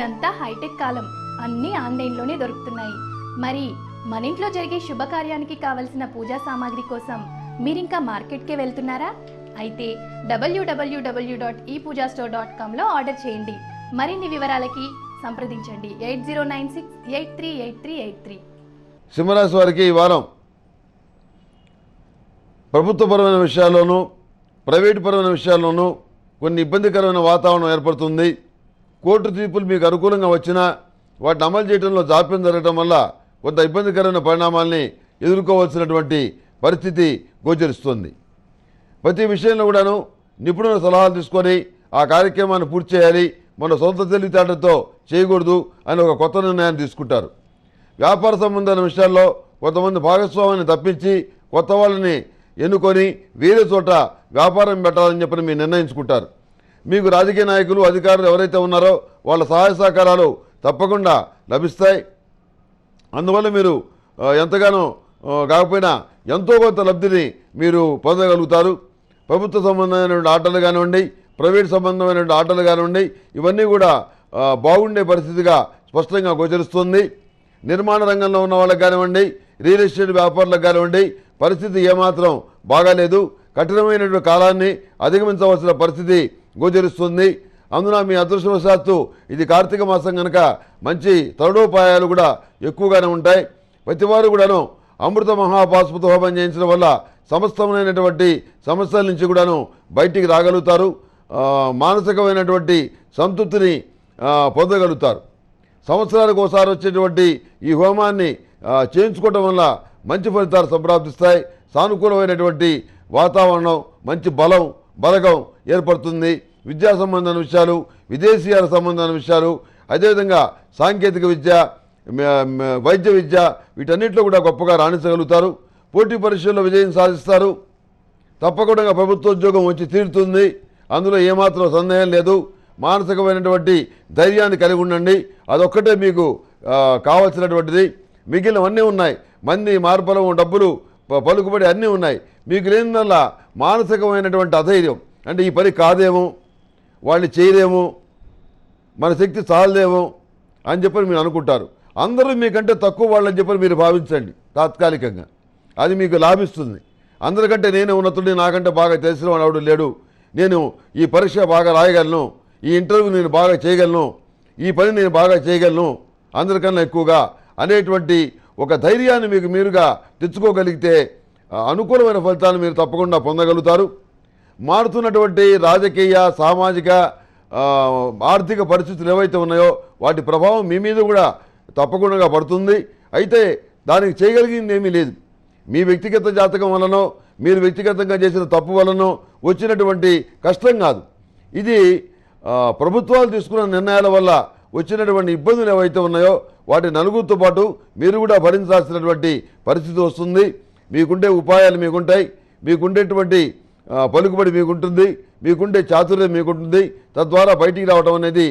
ఇదంతా హైటెక్ కాలం, అన్నీ ఆన్లైన్లోనే దొరుకుతున్నాయి. మరి మన ఇంట్లో జరిగే శుభకార్యానికి కావలసిన పూజా సామాగ్రి కోసం మీరింకా మార్కెట్కే వెళ్తున్నారా? అయితే www.epoojastore.comలో ఆర్డర్ చేయండి. మరిన్ని వివరాలకి సంప్రదించండి 8096838383. సింహరాశి వారికి ఈ వారం ప్రభుత్వపరమైన విషయాల్లోనూ ప్రైవేటు పరమైన విషయాల్లోనూ కొన్ని ఇబ్బందికరమైన వాతావరణం ఏర్పడుతుంది. కోర్టు తీర్పులు మీకు అనుకూలంగా వచ్చినా వాటిని అమలు చేయడంలో జాప్యం జరగడం వల్ల కొంత ఇబ్బందికరమైన పరిణామాల్ని ఎదుర్కోవాల్సినటువంటి పరిస్థితి గోచరిస్తుంది. ప్రతి విషయంలో కూడాను నిపుణుల సలహాలు తీసుకొని ఆ కార్యక్రమాన్ని పూర్తి చేయాలి, మన సొంత తెలివితేటలతో చేయకూడదు అని ఒక కొత్త నిర్ణయాన్ని తీసుకుంటారు. వ్యాపార సంబంధమైన విషయాల్లో కొంతమంది భాగస్వామిని తప్పించి కొత్త వాళ్ళని ఎన్నుకొని వేరే చోట వ్యాపారం పెట్టాలని చెప్పని మీరు నిర్ణయించుకుంటారు. మీకు రాజకీయ నాయకులు అధికారులు ఎవరైతే ఉన్నారో వాళ్ళ సహాయ సహకారాలు తప్పకుండా లభిస్తాయి. అందువల్ల మీరు ఎంతగానో కాకపోయినా ఎంతో కొంత లబ్ధిని మీరు పొందగలుగుతారు. ప్రభుత్వ సంబంధమైనటువంటి ఆటలు కానివ్వండి, ప్రైవేట్ సంబంధమైనటువంటి ఆటలు కానివ్వండి, ఇవన్నీ కూడా బాగుండే పరిస్థితిగా స్పష్టంగా గోచరిస్తుంది. నిర్మాణ రంగంలో ఉన్న వాళ్ళకి కానివ్వండి, రియల్ ఎస్టేట్ వ్యాపారులకు కానివ్వండి, పరిస్థితి ఏమాత్రం బాగాలేదు. కఠినమైనటువంటి కాలాన్ని అధిగమించవలసిన పరిస్థితి గోచరిస్తుంది. అందున మీ అదృష్టవశాత్తు ఇది కార్తీక మాసం కనుక మంచి తరుణోపాయాలు కూడా ఎక్కువగానే ఉంటాయి. ప్రతివారు కూడాను అమృత మహాపాశుపత హోమం చేయించడం వల్ల సమస్తమైనటువంటి సమస్యల నుంచి కూడాను బయటికి రాగలుగుతారు. మానసికమైనటువంటి సంతృప్తిని పొందగలుగుతారు. సంవత్సరానికి ఒకసారి వచ్చేటువంటి ఈ హోమాన్ని చేయించుకోవడం వల్ల మంచి ఫలితాలు సంప్రాప్తిస్తాయి. సానుకూలమైనటువంటి వాతావరణం, మంచి బలగం ఏర్పడుతుంది. విద్యా సంబంధమైన విషయాలు, విదేశీయాల సంబంధమైన విషయాలు, అదేవిధంగా సాంకేతిక విద్య, వైద్య విద్య, వీటన్నిటిలో కూడా గొప్పగా రాణించగలుగుతారు. పోటీ పరీక్షల్లో విజయం సాధిస్తారు. తప్పకుండా ప్రభుత్వ ఉద్యోగం వచ్చి తీరుతుంది. అందులో ఏమాత్రం సందేహం లేదు. మానసికమైనటువంటి ధైర్యాన్ని కలిగి ఉండండి. అదొక్కటే మీకు కావాల్సినటువంటిది. మిగిలినవన్నీ ఉన్నాయి. మంది, మార్బలం, డబ్బులు, పలుకుబడి అన్నీ ఉన్నాయి. మీకు లేనిదల్లా మానసికమైనటువంటి అధైర్యం. అంటే ఈ పని కాదేమో, వాళ్ళని చేయలేము, మన శక్తి చాలదేమో అని చెప్పని మీరు అనుకుంటారు. అందరూ మీకంటే తక్కువ వాళ్ళని చెప్పని మీరు భావించండి. తాత్కాలికంగా అది మీకు లాభిస్తుంది. అందరికంటే నేనే ఉన్నతుడిని, నాకంటే బాగా తెలిసిన వాడు ఎవడు లేడు, నేను ఈ పరీక్ష బాగా రాయగలను, ఈ ఇంటర్వ్యూ నేను బాగా చేయగలను, ఈ పని నేను బాగా చేయగలను అందరికన్నా ఎక్కువగా అనేటువంటి ఒక ధైర్యాన్ని మీకు మీరుగా తెచ్చుకోగలిగితే అనుకూలమైన ఫలితాలను మీరు తప్పకుండా పొందగలుగుతారు. మారుతున్నటువంటి రాజకీయ, సామాజిక, ఆర్థిక పరిస్థితులు ఏవైతే ఉన్నాయో వాటి ప్రభావం మీ మీద కూడా తప్పకుండా పడుతుంది. అయితే దానికి చేయగలిగింది ఏమీ లేదు. మీ వ్యక్తిగత జాతకం వలనో, మీరు వ్యక్తిగతంగా చేసిన తప్పు వలనో వచ్చినటువంటి కష్టం కాదు. ఇది ప్రభుత్వాలు తీసుకున్న నిర్ణయాల వల్ల వచ్చినటువంటి ఇబ్బందులు ఏవైతే ఉన్నాయో వాటి నలుగురితో పాటు మీరు కూడా భరించాల్సినటువంటి పరిస్థితి వస్తుంది. మీకుండే ఉపాయాలు మీకుంటాయి, మీకుండేటువంటి పలుకుబడి మీకుంటుంది, మీకుండే చాతుర్యం మీకుంటుంది. తద్వారా బయటికి రావడం అనేది,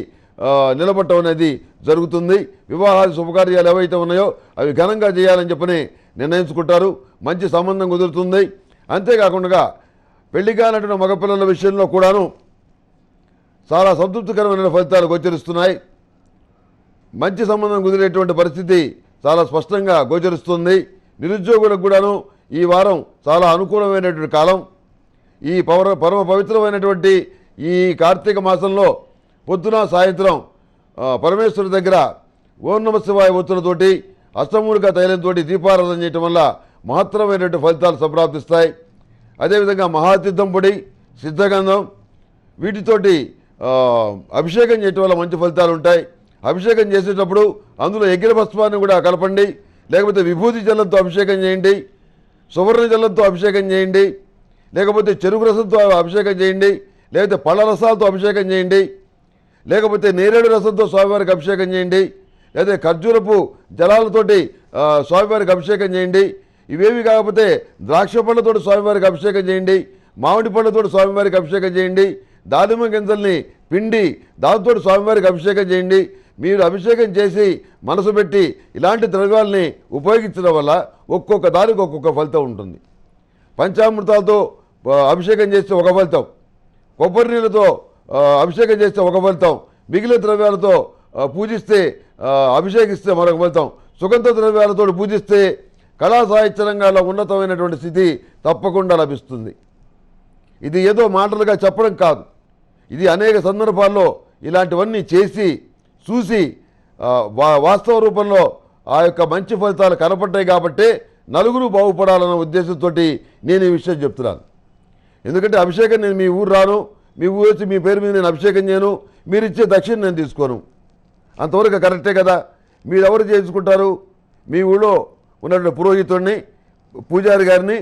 నిలబడటం అనేది జరుగుతుంది. వివాహాలు, శుభకార్యాలు ఏవైతే ఉన్నాయో అవి ఘనంగా చేయాలని చెప్పని నిర్ణయించుకుంటారు. మంచి సంబంధం కుదురుతుంది. అంతేకాకుండా పెళ్లి కానటువంటి మగపిల్లల విషయంలో కూడాను చాలా సంతృప్తికరమైన ఫలితాలు గోచరిస్తున్నాయి. మంచి సంబంధం కుదిరేటువంటి పరిస్థితి చాలా స్పష్టంగా గోచరిస్తుంది. నిరుద్యోగులకు కూడాను ఈ వారం చాలా అనుకూలమైనటువంటి కాలం. ఈ పరమ పవిత్రమైనటువంటి ఈ కార్తీక మాసంలో పొద్దున సాయంత్రం పరమేశ్వరుడి దగ్గర ఓం నమ శివాయ ఒత్తులతోటి, అష్టమూలిక తైలంతో దీపారాధన చేయటం వల్ల మహత్తరమైనటువంటి ఫలితాలు సంప్రాప్తిస్తాయి. అదేవిధంగా మహాతీర్థం పొడి, సిద్ధగంధం వీటితోటి అభిషేకం చేయటం వల్ల మంచి ఫలితాలు ఉంటాయి. అభిషేకం చేసేటప్పుడు అందులో ఎగిర భస్మాన్ని కూడా కలపండి, లేకపోతే విభూతి జలంతో అభిషేకం చేయండి, సువర్ణ జలంతో అభిషేకం చేయండి, లేకపోతే చెరుకు రసంతో అభిషేకం చేయండి, లేకపోతే పళ్ళ రసాలతో అభిషేకం చేయండి, లేకపోతే నేరేడు రసంతో స్వామివారికి అభిషేకం చేయండి, లేదా ఖర్జూరపు జలాలతోటి స్వామివారికి అభిషేకం చేయండి. ఇవేవి కాకపోతే ద్రాక్ష పళ్ళతో స్వామివారికి అభిషేకం చేయండి, మామిడి పళ్ళతో స్వామివారికి అభిషేకం చేయండి, దానిమ్మ గింజల్ని పిండి దాంతో స్వామివారికి అభిషేకం చేయండి. మీరు అభిషేకం చేసి మనసు పెట్టి ఇలాంటి ద్రవ్యాలని ఉపయోగించడం వల్ల ఒక్కొక్క దానికి ఒక్కొక్క ఫలితం ఉంటుంది. పంచామృతాలతో అభిషేకం చేస్తే ఒక ఫలితం, కొబ్బరి నీళ్ళతో అభిషేకం చేస్తే ఒక ఫలితం, మిగిలిన ద్రవ్యాలతో పూజిస్తే అభిషేకిస్తే మరొక ఫలితం, సుగంధ ద్రవ్యాలతో పూజిస్తే కళా సాహిత్య రంగాల్లో ఉన్నతమైనటువంటి స్థితి తప్పకుండా లభిస్తుంది. ఇది ఏదో మాటలుగా చెప్పడం కాదు, ఇది అనేక సందర్భాల్లో ఇలాంటివన్నీ చేసి చూసి వాస్తవ రూపంలో ఆ యొక్క మంచి ఫలితాలు కనపడ్డాయి కాబట్టే నలుగురు బాగుపడాలన్న ఉద్దేశంతో నేను ఈ విషయం చెప్తున్నాను. ఎందుకంటే అభిషేకం నేను మీ ఊరు రాను, మీ ఊరు వచ్చి మీ పేరు మీద నేను అభిషేకం చేయను, మీరు ఇచ్చే దక్షిణ నేను తీసుకోను, అంతవరకు కరెక్టే కదా. మీరు ఎవరు చేసుకుంటారు? మీ ఊళ్ళో ఉన్నటువంటి పురోహితుడిని, పూజారి గారిని,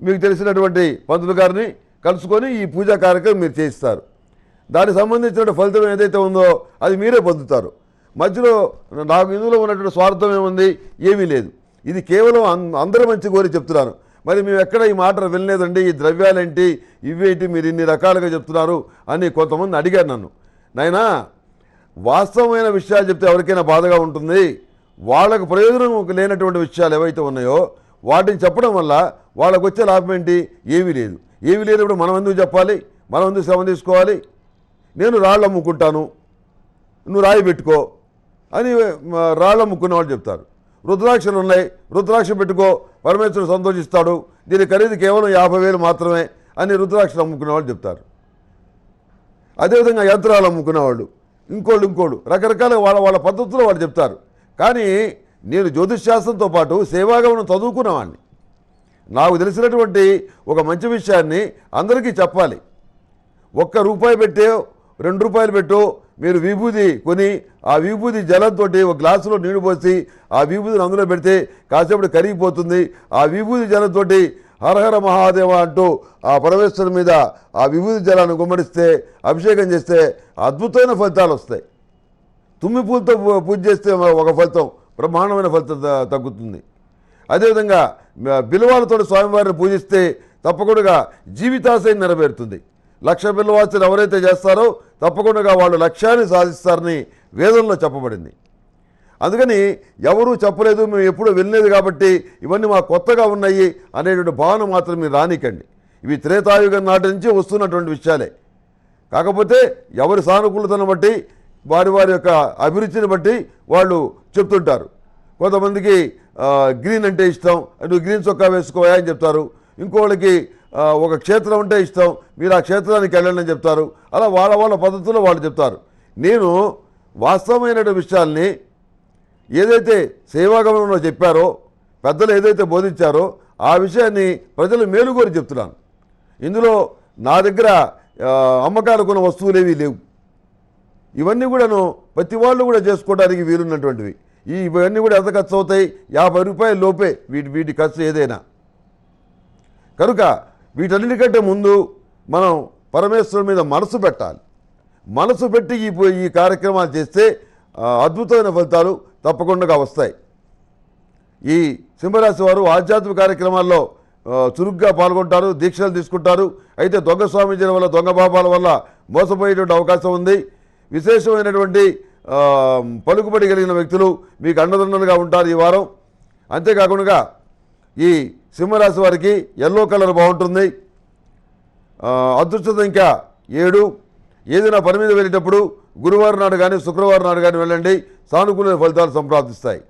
మీకు తెలిసినటువంటి పంతులు గారిని కలుసుకొని ఈ పూజా కార్యక్రమం మీరు చేయిస్తారు. దానికి సంబంధించిన ఫలితం ఏదైతే ఉందో అది మీరే పొందుతారు. మధ్యలో నాకు ఇందులో ఉన్నటువంటి స్వార్థం ఏముంది? ఏమీ లేదు. ఇది కేవలం అందరి మంచి కోరి చెప్తున్నాను. మరి మేము ఎక్కడ ఈ మాట వినలేదండి, ఈ ద్రవ్యాలేంటి ఇవేంటి మీరు ఇన్ని రకాలుగా చెప్తున్నారు అని కొంతమంది అడిగారు నన్ను. నాయనా, వాస్తవమైన విషయాలు చెప్తే ఎవరికైనా బాధగా ఉంటుంది. వాళ్ళకు ప్రయోజనం లేనటువంటి విషయాలు ఏవైతే ఉన్నాయో వాటిని చెప్పడం వల్ల వాళ్ళకు వచ్చే లాభం ఏంటి? ఏమీ లేదు. ఏమీ లేనప్పుడు మనం ఎందుకు చెప్పాలి? మనం ఎందుకు శ్రమ తీసుకోవాలి? నేను రాళ్ళు అమ్ముకుంటాను, నువ్వు రాయి పెట్టుకో అని రాళ్ళు అమ్ముకున్న వాళ్ళు చెప్తారు. రుద్రాక్షలు ఉన్నాయి, రుద్రాక్ష పెట్టుకో, పరమేశ్వరుడు సంతోషిస్తాడు, దీని ఖరీదు కేవలం 50,000 మాత్రమే అని రుద్రాక్షలు అమ్ముకునే వాళ్ళు చెప్తారు. అదేవిధంగా యంత్రాలు అమ్ముకునేవాళ్ళు, ఇంకోళ్ళు రకరకాల వాళ్ళ పద్ధతుల్లో వాళ్ళు చెప్తారు. కానీ నేను జ్యోతిష్ శాస్త్రంతో పాటు సేవాగమనం చదువుకున్నవాడిని. నాకు తెలిసినటువంటి ఒక మంచి విషయాన్ని అందరికీ చెప్పాలి. ₹1 పెట్టో ₹2 పెట్టో మీరు విభూది కొని ఆ విభూది జలంతో ఒక గ్లాసులో నీళ్లు పోసి ఆ విభూదిని అందులో పెడితే కాసేపటి కరిగిపోతుంది. ఆ విభూది జలంతో హరహర మహాదేవ అంటూ ఆ పరమేశ్వరుని మీద ఆ విభూది జలాన్ని గుమ్మడిస్తే అభిషేకం చేస్తే అద్భుతమైన ఫలితాలు వస్తాయి. తుమ్మి పూలతో పూజ చేస్తే ఒక ఫలితం, బ్రహ్మాండమైన ఫలితం తగ్గుతుంది. అదేవిధంగా బిల్వాలతో స్వామివారిని పూజిస్తే తప్పకుండా జీవితాశయం నెరవేరుతుంది. 1,00,000 బిల్వార్చన ఎవరైతే చేస్తారో తప్పకుండా వాళ్ళు లక్ష్యాన్ని సాధిస్తారని వేదంలో చెప్పబడింది. అందుకని ఎవరూ చెప్పలేదు, మేము ఎప్పుడూ వెళ్ళలేదు కాబట్టి ఇవన్నీ మా కొత్తగా ఉన్నాయి అనేటువంటి భావన మాత్రం మీరు రానికండి. ఇవి త్రేతాయుగం నాటి నుంచి వస్తున్నటువంటి విషయాలే. కాకపోతే ఎవరి సానుకూలతను బట్టి వారి యొక్క అభిరుచిని బట్టి వాళ్ళు చెప్తుంటారు. కొంతమందికి గ్రీన్ అంటే ఇష్టం, నువ్వు గ్రీన్ చొక్కా వేసుకోవా అని చెప్తారు. ఇంకోళ్ళకి ఒక క్షేత్రం అంటే ఇష్టం, మీరు ఆ క్షేత్రానికి వెళ్ళండి అని చెప్తారు. అలా వాళ్ళ పద్ధతుల్లో వాళ్ళు చెప్తారు. నేను వాస్తవమైన విషయాల్ని ఏదైతే సేవాగమనంలో చెప్పారో, పెద్దలు ఏదైతే బోధించారో ఆ విషయాన్ని ప్రజలు మేలుగోరి చెప్తున్నాను. ఇందులో నా దగ్గర అమ్మకాలకు ఉన్న వస్తువులు ఏవీ లేవు. ఇవన్నీ కూడాను ప్రతి వాళ్ళు కూడా చేసుకోవడానికి వీలున్నటువంటివి. ఇవన్నీ కూడా ఎంత ఖర్చు అవుతాయి? ₹50 లోపే వీటి ఖర్చు ఏదైనా. కనుక వీటన్నిటికంటే ముందు మనం పరమేశ్వరుని మీద మనసు పెట్టాలి. మనసు పెట్టి ఈ కార్యక్రమాలు చేస్తే అద్భుతమైన ఫలితాలు తప్పకుండా వస్తాయి. ఈ సింహరాశి వారు ఆధ్యాత్మిక కార్యక్రమాల్లో చురుగ్గా పాల్గొంటారు, దీక్షలు తీసుకుంటారు. అయితే దొంగ స్వామీజీల వల్ల, దొంగ బాబాల వల్ల మోసపోయేటువంటి అవకాశం ఉంది. విశేషమైనటువంటి పలుకుబడి కలిగిన వ్యక్తులు మీకు అండదండలుగా ఉంటారు ఈ వారం. అంతేకాకుండా ఈ సింహరాశి వారికి ఎల్లో కలర్ బాగుంటుంది. అదృష్ట సంఖ్య 7. ఏదైనా పని మీద వెళ్ళేటప్పుడు గురువారం నాడు కానీ శుక్రవారం నాడు కానీ వెళ్ళండి, సానుకూల ఫలితాలు సంప్రాప్తిస్తాయి.